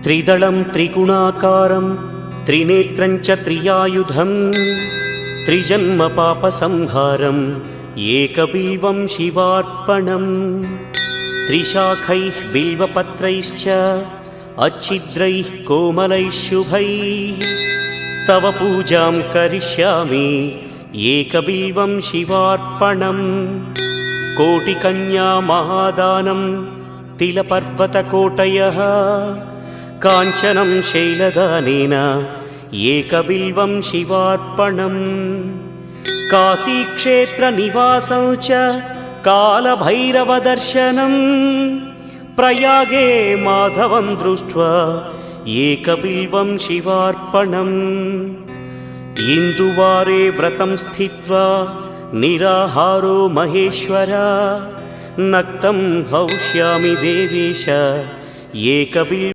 त्रिदलं त्रिगुणाकारं त्रिनेत्रं च त्रियायुधं त्रिजन्मपापसंहारम् एकबिल्वं शिवार्पणम् त्रिशाखैः बिल्वपत्रैश्च अच्छिद्रैः कोमलैः शुभैः तव पूजां करिष्यामि एकबिल्वं शिवार्पणम् कोटिकन्या महादानं तिलपर्वतकोटयः काञ्चनं शैलदानेन एकबिल्वं शिवार्पणम् काशीक्षेत्रनिवासं च कालभैरवदर्शनं प्रयागे माधवं दृष्ट्वा एकबिल्वं शिवार्पणम् इन्दुवारे व्रतं स्थित्वा निराहारो महेश्वर नक्तं हौष्यामि देवेश एकबिल्वं